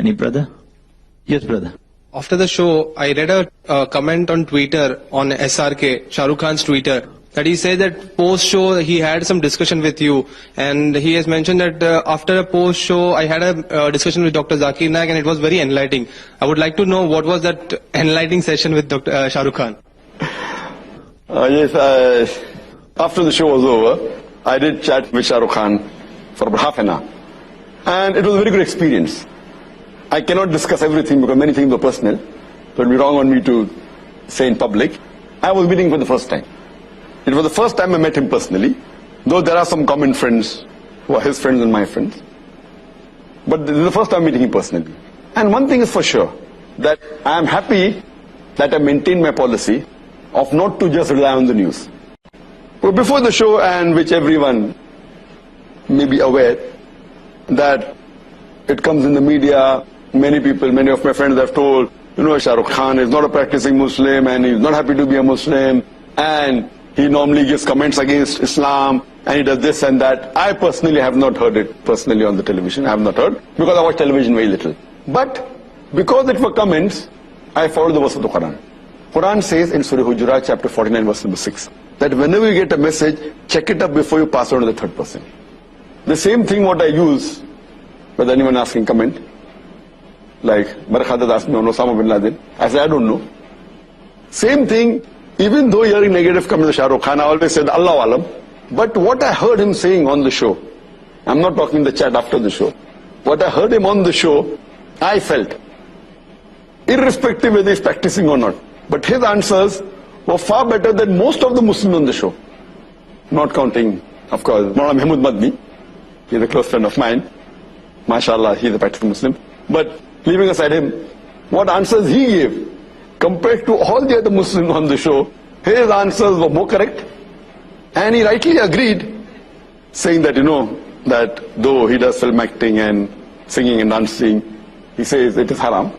Any brother? Yes, brother. After the show, I read a comment on Twitter on SRK, Sharokhan's Twitter, that he said that post-show he had some discussion with you, and he has mentioned that after a post-show I had a discussion with Dr. Zakir Naik and it was very enlightening. I would like to know what was that enlightening session with Dr. Shahrukh. Yes, after the show was over, I did chat with Shahrukh for about half an hour, and it was a very good experience. I cannot discuss everything because many things were personal, so it would be wrong on me to say in public. I was meeting for the first time. It was the first time I met him personally, though there are some common friends who are his friends and my friends. But this is the first time meeting him personally. And one thing is for sure, that I am happy that I maintained my policy of not to just rely on the news. But before the show, and which everyone may be aware, that it comes in the media, many people, many of my friends have told, Shahrukh Khan is not a practicing Muslim and he's not happy to be a Muslim, and he normally gives comments against Islam, and he does this and that. I personally have not heard it personally on the television. I have not heard, because I watch television very little. But because it were comments, I followed the verse of the Quran. Quran says in Surah Hujurat chapter 49 verse number 6, that whenever you get a message, check it up before you pass it on to the third person. The same thing what I use, whether anyone asking comment, like Barakhadat asked me on Osama bin Laden, I said I don't know. Same thing, even though hearing negative comments to Shahrukh Khan, I always said Allah, Alam. But what I heard him saying on the show, I'm not talking in the chat after the show, what I heard him on the show, I felt, irrespective whether he's practicing or not, but his answers were far better than most of the Muslims on the show. Not counting, of course, Maulana Mahmud Madni, he's a close friend of mine. MashaAllah, he's a practicing Muslim. But leaving aside him, what answers he gave, compared to all the other Muslims on the show, his answers were more correct. And he rightly agreed, saying that, that though he does film acting and singing and dancing, he says it is haram.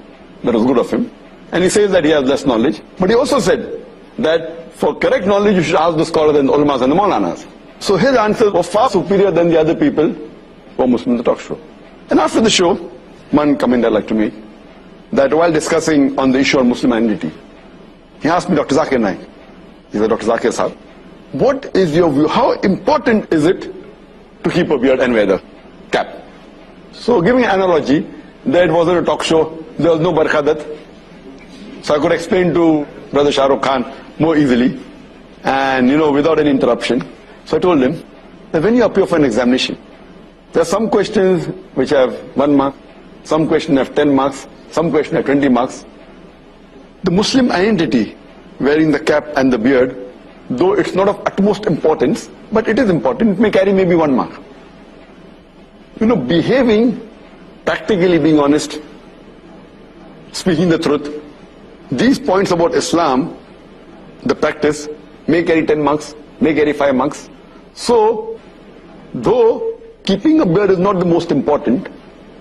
That was good of him. And he says that he has less knowledge. But he also said that for correct knowledge, you should ask the scholars and the ulamas and the maulanas. So his answers were far superior than the other people who were Muslim in the talk show. And after the show, one comment I'd like to make, that while discussing on the issue of Muslim identity, he asked me, Dr. Zakir Naik, he said, Dr. Zakir Sahab, what is your view? How important is it to keep a beard and wear the cap? So giving an analogy, that it wasn't a talk show, there was no Barakhadat. So I could explain to Brother Shahrukh Khan more easily and, without any interruption. So I told him that when you appear for an examination, there are some questions which have 1 mark, some questions have 10 marks, some questions have 20 marks. The Muslim identity, wearing the cap and the beard, though it's not of utmost importance, but it is important, it may carry maybe 1 mark. Behaving, practically being honest, speaking the truth, these points about Islam, the practice, may carry 10 marks, may carry 5 marks. So, though keeping a beard is not the most important,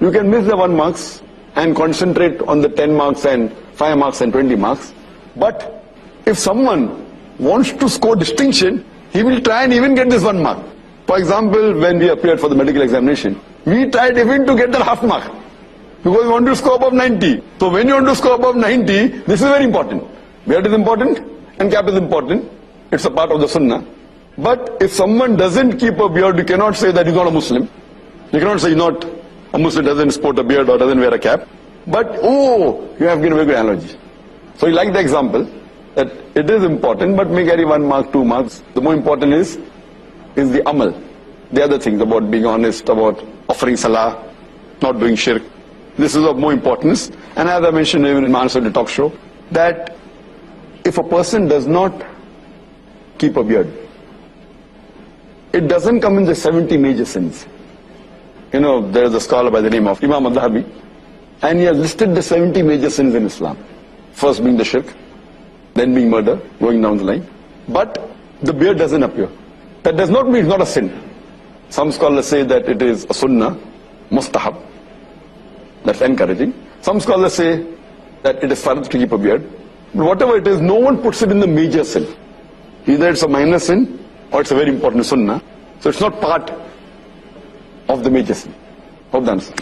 you can miss the 1 marks and concentrate on the 10 marks and 5 marks and 20 marks. But if someone wants to score distinction, he will try and even get this 1 mark. For example, when we appeared for the medical examination, we tried even to get that half mark, because we want to score above 90. So when you want to score above 90, this is very important. Beard is important and cap is important. It's a part of the sunnah. But if someone doesn't keep a beard, you cannot say that he's not a Muslim. You cannot say he's not a Muslim, doesn't sport a beard or doesn't wear a cap. But, you have given a very good analogy. So you like the example, that it is important, but may carry 1 mark, 2 marks. The more important is the amal. The other things about being honest, about offering salah, not doing shirk. This is of more importance. And as I mentioned even in my answer to the talk show, that if a person does not keep a beard, it doesn't come in the 70 major sins. There is a scholar by the name of Imam al-Dhahabi, and he has listed the 70 major sins in Islam. First being the shirk, then being murder, going down the line. But the beard doesn't appear. That does not mean it's not a sin. Some scholars say that it is a sunnah, mustahab, that's encouraging. Some scholars say that it is fard to keep a beard. But whatever it is, no one puts it in the major sin. Either it's a minor sin or it's a very important sunnah. So it's not part of the major sin. Hope that answers.